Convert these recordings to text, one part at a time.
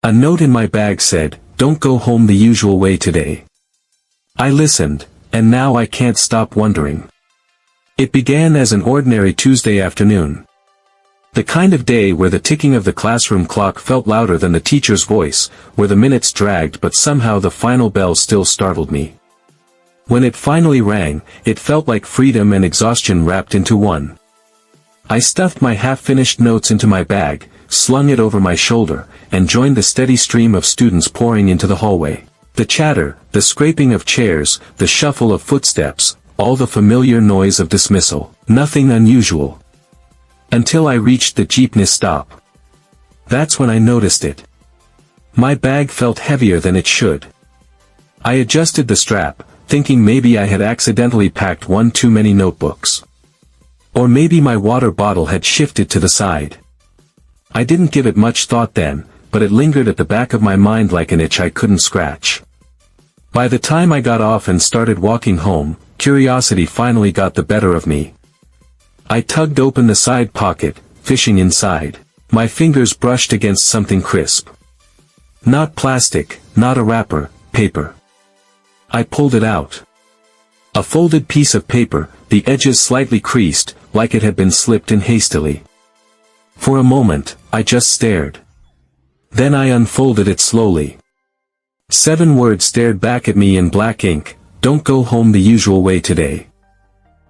A note in my bag said, "Don't go home the usual way today." I listened, and now I can't stop wondering. It began as an ordinary Tuesday afternoon. The kind of day where the ticking of the classroom clock felt louder than the teacher's voice, where the minutes dragged but somehow the final bell still startled me. When it finally rang, it felt like freedom and exhaustion wrapped into one. I stuffed my half-finished notes into my bag, slung it over my shoulder, and joined the steady stream of students pouring into the hallway. The chatter, the scraping of chairs, the shuffle of footsteps, all the familiar noise of dismissal. Nothing unusual. Until I reached the jeepney stop. That's when I noticed it. My bag felt heavier than it should. I adjusted the strap, thinking maybe I had accidentally packed one too many notebooks. Or maybe my water bottle had shifted to the side. I didn't give it much thought then, but it lingered at the back of my mind like an itch I couldn't scratch. By the time I got off and started walking home, curiosity finally got the better of me. I tugged open the side pocket, fishing inside. My fingers brushed against something crisp. Not plastic, not a wrapper, paper. I pulled it out. A folded piece of paper, the edges slightly creased, like it had been slipped in hastily. For a moment, I just stared. Then I unfolded it slowly. 7 words stared back at me in black ink: "Don't go home the usual way today."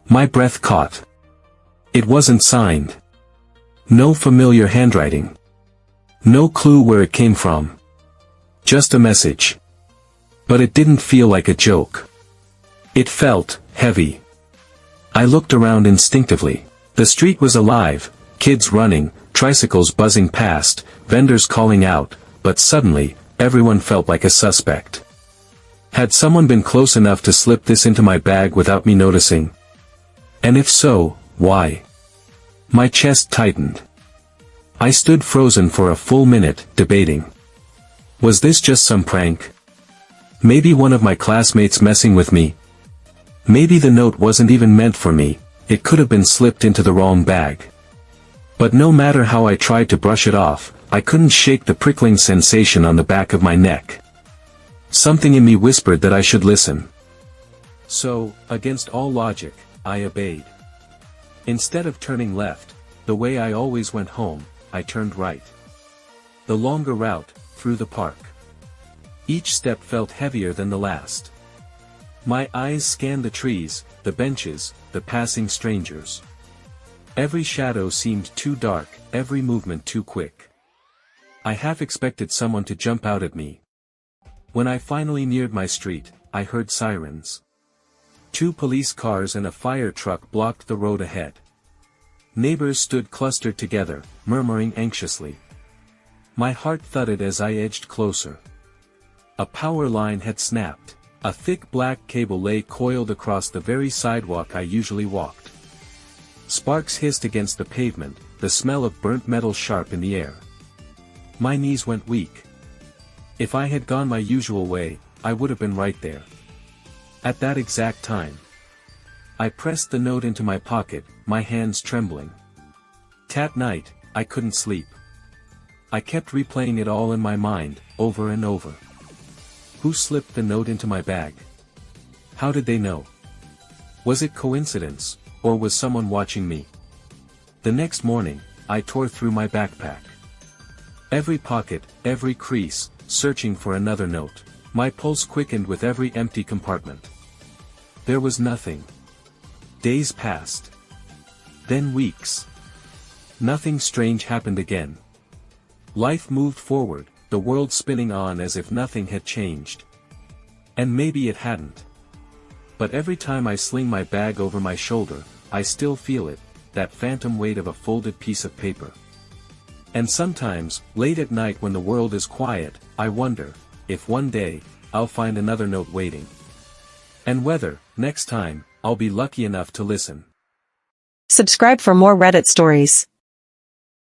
My breath caught. It wasn't signed. No familiar handwriting. No clue where it came from. Just a message. But it didn't feel like a joke. It felt heavy. I looked around instinctively. The street was alive, kids running, tricycles buzzing past, vendors calling out, but suddenly, everyone felt like a suspect. Had someone been close enough to slip this into my bag without me noticing? And if so, why? My chest tightened. I stood frozen for a full minute, debating. Was this just some prank? Maybe one of my classmates messing with me? Maybe the note wasn't even meant for me, it could have been slipped into the wrong bag. But no matter how I tried to brush it off, I couldn't shake the prickling sensation on the back of my neck. Something in me whispered that I should listen. So, against all logic, I obeyed. Instead of turning left, the way I always went home, I turned right. The longer route, through the park. Each step felt heavier than the last. My eyes scanned the trees, the benches, the passing strangers. Every shadow seemed too dark, every movement too quick. I half expected someone to jump out at me. When I finally neared my street, I heard sirens. 2 police cars and a fire truck blocked the road ahead. Neighbors stood clustered together, murmuring anxiously. My heart thudded as I edged closer. A power line had snapped. A thick black cable lay coiled across the very sidewalk I usually walked. Sparks hissed against the pavement, the smell of burnt metal sharp in the air. My knees went weak. If I had gone my usual way, I would have been right there. At that exact time. I pressed the note into my pocket, my hands trembling. That night, I couldn't sleep. I kept replaying it all in my mind, over and over. Who slipped the note into my bag? How did they know? Was it coincidence, or was someone watching me? The next morning, I tore through my backpack. Every pocket, every crease, searching for another note. My pulse quickened with every empty compartment. There was nothing. Days passed. Then weeks. Nothing strange happened again. Life moved forward, the world spinning on as if nothing had changed. And maybe it hadn't. But every time I sling my bag over my shoulder, I still feel it, that phantom weight of a folded piece of paper. And sometimes, late at night when the world is quiet, I wonder, if one day, I'll find another note waiting. And whether, next time, I'll be lucky enough to listen. Subscribe for more Reddit stories.